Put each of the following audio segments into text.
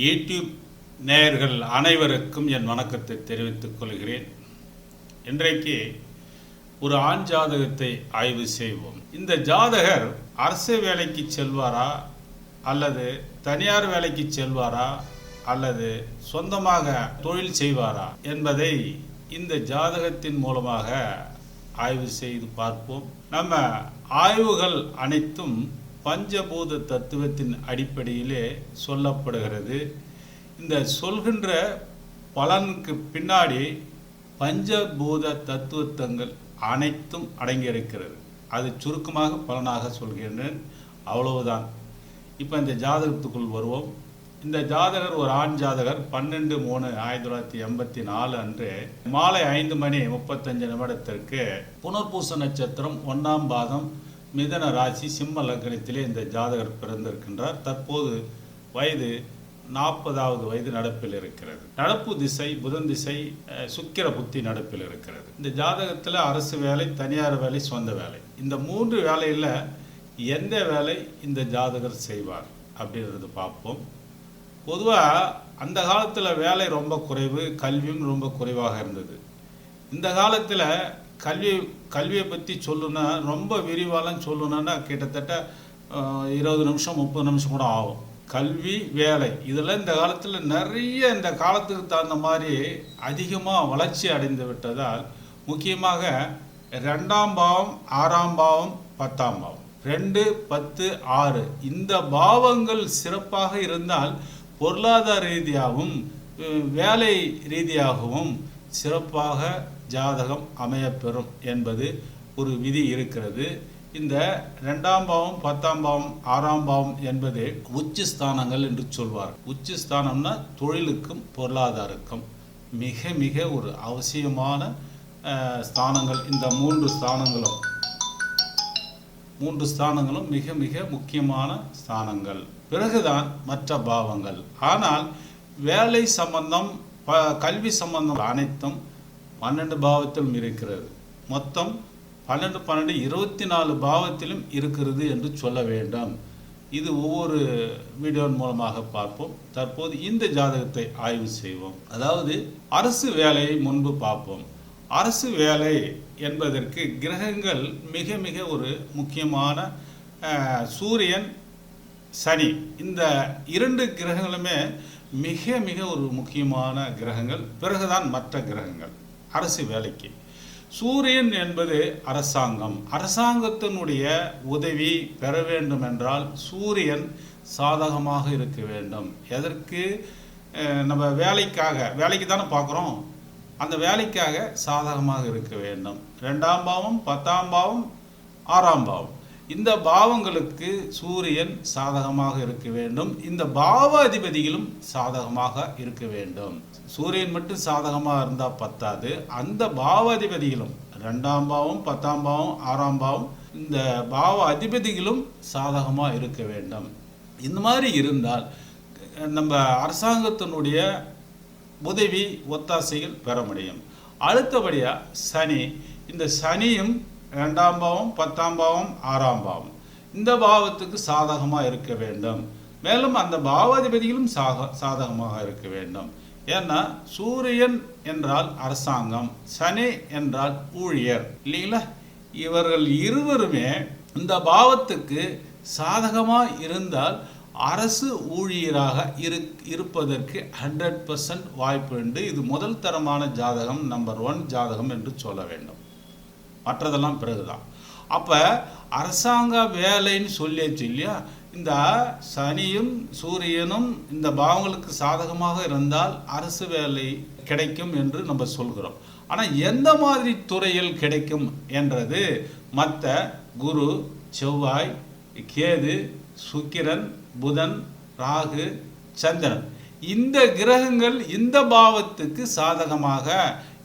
YouTube நேயர்கள் அனைவருக்கும் என் வணக்கத்தை தெரிவித்துக் கொள்கிறேன். இன்றைக்கு ஒரு ஆண் ஜாதகத்தை ஆய்வு செய்வோம். இந்த ஜாதகர் அரசு வேலைக்கு செல்வாரா அல்லது தனியார் வேலைக்கு செல்வாரா அல்லது சொந்தமாக தொழில் செய்வாரா என்பதை இந்த ஜாதகத்தின் மூலமாக ஆய்வு செய்து பார்ப்போம். நம்ம ஆய்வுகள் அனைத்தும் பஞ்சபூத தத்துவத்தின் அடிப்படையிலே சொல்லப்படுகிறது. இந்த சொல்கின்ற பலனுக்கு பின்னாடி பஞ்சபூத தத்துவங்கள் அனைத்தும் அடங்கியிருக்கிறது. அது சுருக்கமாக பலனாக சொல்கின்றேன், அவ்வளவுதான். இப்போ இந்த ஜாதகத்துக்குள் வருவோம். இந்த ஜாதகர் ஒரு ஆண் ஜாதகர் 12/3/1984 அன்று மாலை 5:35 புனர்பூச நட்சத்திரம் 1ஆம் பாதம் மிதன ராசி சிம்ம லக்னத்திலே இந்த ஜாதகர் பிறந்திருக்கின்றார். தற்போது வயது 40வது வயது நடப்பில் இருக்கிறது. நடப்பு திசை புதன் திசை, சுக்கிர புத்தி நடப்பில் இருக்கிறது. இந்த ஜாதகத்தில் அரசு வேலை, தனியார் வேலை, சொந்த வேலை, இந்த 3 வேலையில் எந்த வேலை இந்த ஜாதகர் செய்வார் அப்படின்றது பார்ப்போம். பொதுவாக அந்த காலத்தில் வேலை ரொம்ப குறைவு, கல்வியும் ரொம்ப குறைவாக இருந்தது. இந்த காலத்தில் கல்வியை பற்றி சொல்லணுன்னா, ரொம்ப விரிவாலாம் சொல்லணுன்னா கிட்டத்தட்ட 20 நிமிஷம் 30 நிமிஷம் கூட ஆகும். கல்வி வேலை இதெல்லாம் இந்த காலத்தில் நிறைய இந்த காலத்துக்கு தகுந்த மாதிரி அதிகமாக வளர்ச்சி அடைந்து விட்டதால், முக்கியமாக 2ஆம் பாவம் 6ஆம் பாவம் 10ஆம் பாவம் 2, 10, 6 இந்த பாவங்கள் சிறப்பாக இருந்தால் பொருளாதார ரீதியாகவும் வேலை ரீதியாகவும் சிறப்பாக ஜாதகம் அமையப்பெறும் என்பது ஒரு விதி இருக்கிறது. இந்த 2ஆம் பாவம் 10ஆம் பாவம் 6ஆம் பாவம் என்பது உச்ச ஸ்தானங்கள் என்று சொல்வார். உச்ச ஸ்தானம்னா தொழிலுக்கும் பொருளாதாரக்கும் மிக மிக ஒரு அவசியமான ஸ்தானங்கள். இந்த 3 ஸ்தானங்களும் மிக மிக முக்கியமான ஸ்தானங்கள். பிறகுதான் மற்ற பாவங்கள். ஆனால் வேலை சம்பந்தம், கல்வி சம்பந்தம் அனைத்தும் 12 பாவத்திலும் இருக்கிறது. மொத்தம் 12, 12, 24 பாவத்திலும் இருக்கிறது என்று சொல்ல வேண்டும். இது ஒவ்வொரு வீடியோவின் மூலமாக பார்ப்போம். தற்போது இந்த ஜாதகத்தை ஆய்வு செய்வோம். அதாவது அரசு வேலையை முன்பு பார்ப்போம். அரசு வேலை என்பதற்கு கிரகங்கள் மிக மிக ஒரு முக்கியமான சூரியன், சனி, இந்த 2 கிரகங்களுமே மிக மிக ஒரு முக்கியமான கிரகங்கள். பிறகுதான் மற்ற கிரகங்கள் அரசு வேலைக்கு. சூரியன் என்பது அரசாங்கம். அரசாங்கத்தினுடைய உதவி பெற வேண்டும் என்றால் சூரியன் சாதகமாக இருக்க வேண்டும். எதற்கு? நம்ம வேலைக்கு தானே பார்க்குறோம். அந்த வேலைக்காக சாதகமாக இருக்க வேண்டும். 2ஆம் பாவம் 10ஆம் பாவம் 6ஆம் பாவம் இந்த பாவங்களுக்கு சூரியன் சாதகமாக இருக்க வேண்டும். இந்த பாவ அதிபதிகளும் சாதகமாக இருக்க வேண்டும். சூரியன் மட்டும் சாதகமாக இருந்தால் பத்தாது, அந்த பாவ அதிபதிகளும் 2ஆம் பாவம் 10ஆம் பாவம் 6ஆம் பாவம் இந்த பாவ அதிபதிகளும் சாதகமாக இருக்க வேண்டும். இந்த மாதிரி இருந்தால் நம்ம அரசாங்கத்தினுடைய உதவி ஒத்தாசைகள் பெற முடியும். அடுத்தபடியாக சனி. இந்த சனியும் 2ஆம் பாவம் 10ஆம் பாவம் 6ஆம் பாவம் இந்த பாவத்துக்கு சாதகமாக இருக்க வேண்டும். மேலும் அந்த பாவாதிபதிகளும் சாதகமாக இருக்க வேண்டும். ஏன்னா சூரியன் என்றால் அரசாங்கம், சனி என்றால் ஊழியர் இல்லைங்களா? இவர்கள் இருவருமே இந்த பாவத்துக்கு சாதகமாக இருந்தால் அரசு ஊழியராக இருப்பதற்கு 100% வாய்ப்பு உண்டு. இது முதல் தரமான ஜாதகம், நம்பர் 1 ஜாதகம் என்று சொல்ல வேண்டும். மற்றதெல்லாம் பிறகுதான். அப்போ அரசாங்க வேலைன்னு சொல்லியாச்சு இல்லையா? இந்த சனியும் சூரியனும் இந்த பாவங்களுக்கு சாதகமாக இருந்தால் அரசு வேலை கிடைக்கும் என்று நம்ம சொல்கிறோம். ஆனால் எந்த மாதிரி துறையில் கிடைக்கும் என்றது மற்ற குரு, செவ்வாய், கேது, சுக்கிரன், புதன், ராகு, சந்திரன் இந்த கிரகங்கள் இந்த பாவத்துக்கு சாதகமாக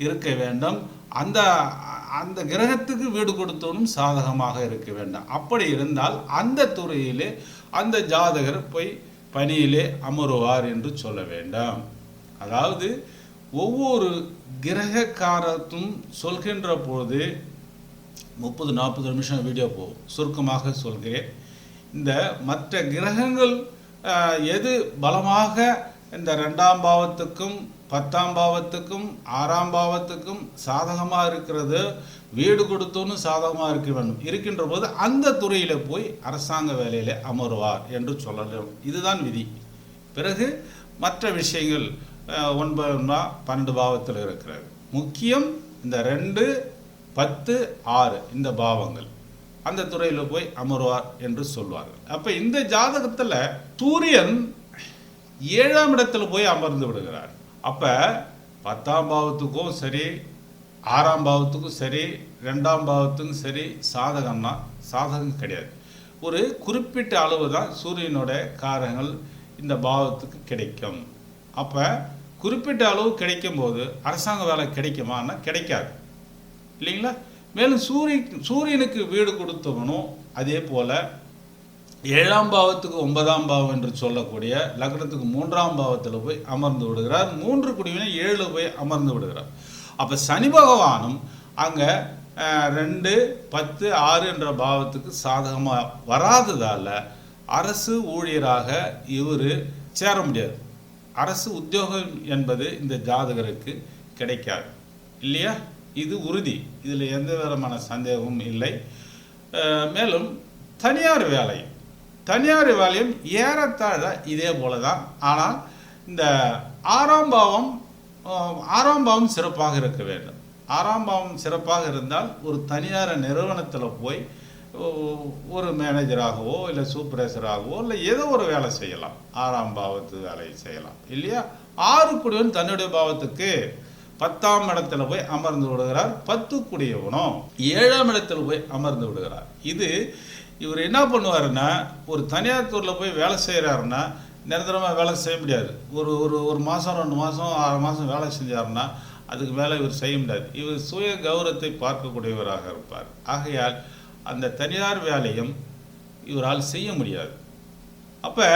இருக்க வேண்டும். அந்த கிரகத்துக்கு வீடு கொடுத்தவனும் சாதகமாக இருக்க வேண்டும். அப்படி இருந்தால் அந்த துறையிலே அந்த ஜாதகர் போய் பணியிலே அமருவார் என்று சொல்ல வேண்டும். அதாவது ஒவ்வொரு கிரகக்காரத்தும் சொல்கின்ற போது 30-40 நிமிஷம் வீடியோ போகும். சுருக்கமாக சொல்கிறேன். இந்த மற்ற கிரகங்கள் எது பலமாக இந்த 2ஆம் பாவத்துக்கும் 10ஆம் பாவத்துக்கும் 6ஆம் பாவத்துக்கும் சாதகமாக இருக்கிறது, வீடு கொடுத்தோன்னு சாதகமாக இருக்க வேண்டும். இருக்கின்ற போது அந்த துறையில் போய் அரசாங்க வேலையில் அமருவார் என்று சொல்லலாம். இதுதான் விதி. பிறகு மற்ற விஷயங்கள் 9, 12 பாவத்தில் இருக்கிறது. முக்கியம் இந்த 2, 10, 6 இந்த பாவங்கள் அந்த துறையில் போய் அமருவார் என்று சொல்வார்கள். அப்போ இந்த ஜாதகத்தில் சூரியன் 7ஆம் இடத்துல போய் அமர்ந்து விடுகிறார். அப்போ 10ஆம் பாவத்துக்கும் சரி, 6ஆம் பாவத்துக்கும் சரி, 2ஆம் பாவத்துக்கும் சரி சாதகம்னா சாதகம் கிடையாது. ஒரு குறிப்பிட்ட அளவு தான் சூரியனோட காரங்கள் இந்த பாவத்துக்கு கிடைக்கும். அப்போ குறிப்பிட்ட அளவு கிடைக்கும் போது அரசாங்க வேலை கிடைக்குமான்னா கிடைக்காது இல்லைங்களா. மேலும் சூரியனுக்கு வீடு கொடுத்தவனும் அதே போல் 7ஆம் பாவத்துக்கு 9ஆம் பாவம் என்று சொல்லக்கூடிய லக்னத்துக்கு 3ஆம் பாவத்தில் போய் அமர்ந்து விடுகிறார். 3 குடிவினை 7 போய் அமர்ந்து விடுகிறார். அப்போ சனி பகவானும் அங்கே 2, 10, 6 என்ற பாவத்துக்கு சாதகமாக வராததால் அரசு ஊழியராக இவர் சேர முடியாது. அரசு உத்தியோகம் என்பது இந்த ஜாதகருக்கு கிடைக்காது இல்லையா. இது உறுதி, இதில் எந்த விதமான சந்தேகமும் இல்லை. மேலும் தனியார் வேலையும் ஏறத்தாழ இதே போல தான். ஆனால் இந்த 6ஆம் பாவம் சிறப்பாக இருக்க வேண்டும். 6ஆம் பாவம் சிறப்பாக இருந்தால் ஒரு தனியார் நிறுவனத்தில் போய் ஒரு மேனேஜராகவோ இல்லை சூப்பர்வைசராகவோ இல்லை ஏதோ ஒரு வேலை செய்யலாம். 6ஆம் பாவத்து வேலையை செய்யலாம் இல்லையா. 6 குடியவன் தன்னுடைய பாவத்துக்கு 10ஆம் இடத்துல போய் அமர்ந்து விடுகிறார். 10 குடியவனும் 7ஆம் இடத்துல போய் அமர்ந்து விடுகிறார். இது இவர் என்ன பண்ணுவாருன்னா, ஒரு தனியார் துறையில் போய் வேலை செய்கிறாருன்னா நிரந்தரமாக வேலை செய்ய முடியாது. ஒரு மாதம் 2 மாதம் 6 மாதம் வேலை செஞ்சாருன்னா அதுக்கு மேலே இவர் செய்ய முடியாது. இவர் சுய கௌரவத்தை பார்க்கக்கூடியவராக இருப்பார். ஆகையால் அந்த தனியார் வேலையும் இவரால் செய்ய முடியாது. அப்போ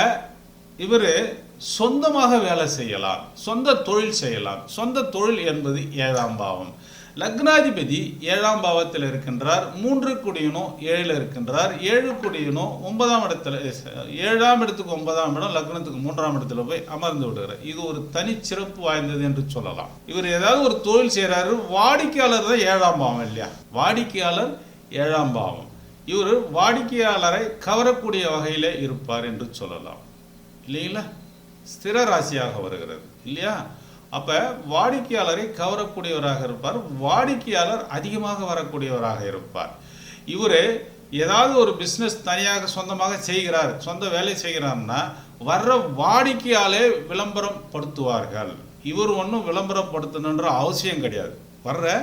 இவர் சொந்தமாக வேலை செய்யலாம், சொந்த தொழில் செய்யலாம். சொந்த தொழில் என்பது 7ஆம் பாவம். லக்னாதிபதி 7ஆம் பாவத்தில் இருக்கின்றார். 3 குடியனும் 7 இருக்கின்றார். 7 குடியனும் 9ஆம் இடத்துல, 7ஆம் இடத்துக்கு 9ஆம் இடம், லக்னத்துக்கு 3ஆம் இடத்துல போய் அமர்ந்து விடுகிறார். இது ஒரு தனிச்சிறப்பு வாய்ந்தது என்று சொல்லலாம். இவர் ஏதாவது ஒரு தொழில் செய்கிறாரு, வாடிக்கையாளர் தான் 7ஆம் பாவம் இல்லையா. வாடிக்கையாளர் 7ஆம் பாவம். இவர் வாடிக்கையாளரை கவரக்கூடிய வகையில் இருப்பார் என்று சொல்லலாம் இல்லைங்களா. ஸ்திர ராசியாக வருகிறது இல்லையா. அப்போ வாடிக்கையாளரை கவரக்கூடியவராக இருப்பார். வாடிக்கையாளர் அதிகமாக வரக்கூடியவராக இருப்பார். இவர் ஏதாவது ஒரு பிஸ்னஸ் தனியாக சொந்தமாக செய்கிறார், சொந்த வேலை செய்கிறார்னா வர்ற வாடிக்கையாளே விளம்பரம் படுத்துவார்கள். இவர் ஒன்றும் விளம்பரப்படுத்தணுன்ற அவசியம் கிடையாது. வர்ற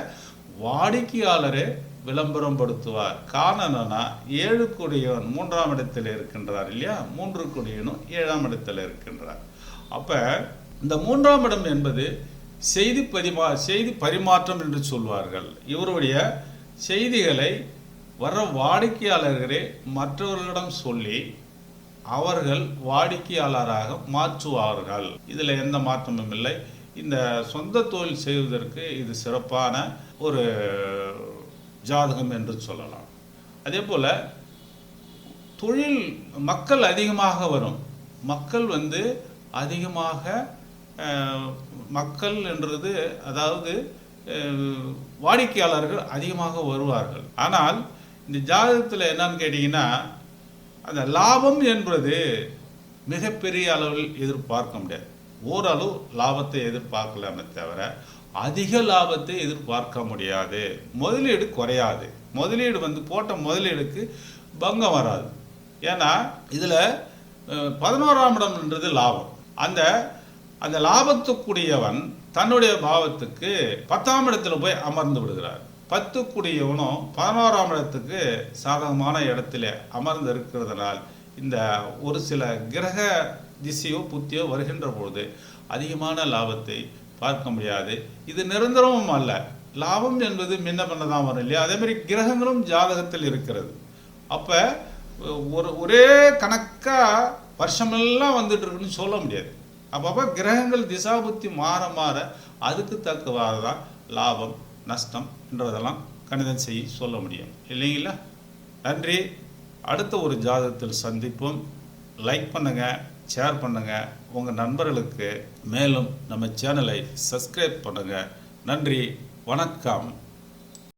வாடிக்கையாளரே விளம்பரம் படுத்துவார். காரணம் என்னன்னா 7 குடியவன் 3ஆம் இடத்தில் இருக்கின்றார் இல்லையா. 3 குடியனும் 7ஆம் இடத்தில் இருக்கின்றார். அப்போ இந்த 3ஆம் இடம் என்பது செய்தி பரிமாற்றம் என்று சொல்வார்கள். இவருடைய செய்திகளை வர வாடிக்கையாளர்களே மற்றவர்களிடம் சொல்லி அவர்கள் வாடிக்கையாளராக மாற்றுவார்கள். இதில் எந்த மாற்றமும் இல்லை. இந்த சொந்த தொழில் செய்வதற்கு இது சிறப்பான ஒரு ஜாதகம் என்று சொல்லலாம். அதே போல் தொழில் மக்கள் அதிகமாக வரும். மக்கள் அதிகமாக மக்கள் என்றது அதாவது வாடிக்கையாளர்கள் அதிகமாக வருவார்கள். ஆனால் இந்த ஜாதகத்தில் என்னன்னு கேட்டிங்கன்னா, அந்த லாபம் என்பது மிகப்பெரிய அளவில் எதிர்பார்க்க முடியாது. ஓரளவு லாபத்தை எதிர்பார்க்கலாமே தவிர அதிக லாபத்தை எதிர்பார்க்க முடியாது. முதலீடு குறையாது. முதலீடு போட்ட முதலீடுக்கு பங்கம் வராது. ஏன்னா இதில் 11ஆம் இடம்ன்றது லாபம். அந்த லாபத்துக்குரியவன் தன்னுடைய பாவத்துக்கு 10ஆம் இடத்துல போய் அமர்ந்து விடுகிறார். 10 குடியவனும் 11ஆம் இடத்துக்கு சாதகமான இடத்துல அமர்ந்து இருக்கிறதுனால் இந்த ஒரு சில கிரக திசையோ புத்தியோ வருகின்ற பொழுது அதிகமான லாபத்தை பார்க்க முடியாது. இது நிரந்தரமும் அல்ல. லாபம் என்பது முன்ன பண்ண தான் வரும் இல்லையா. அதே மாதிரி கிரகங்களும் ஜாதகத்தில் இருக்கிறது. அப்போ ஒரே கணக்காக வருஷமெல்லாம் வந்துட்டு இருக்குன்னு சொல்ல முடியாது. அப்பப்போ கிரகங்கள் திசாபுத்தி மாற மாற அதுக்கு தக்கவாறு தான் லாபம் நஷ்டம் என்றதெல்லாம் கணிதம் செய்ய சொல்ல முடியும் இல்லைங்களா. நன்றி. அடுத்த ஒரு ஜாதகத்தில் சந்திப்போம். லைக் பண்ணுங்கள், ஷேர் பண்ணுங்கள் உங்கள் நண்பர்களுக்கு. மேலும் நம்ம சேனலை சப்ஸ்கிரைப் பண்ணுங்கள். நன்றி, வணக்கம்.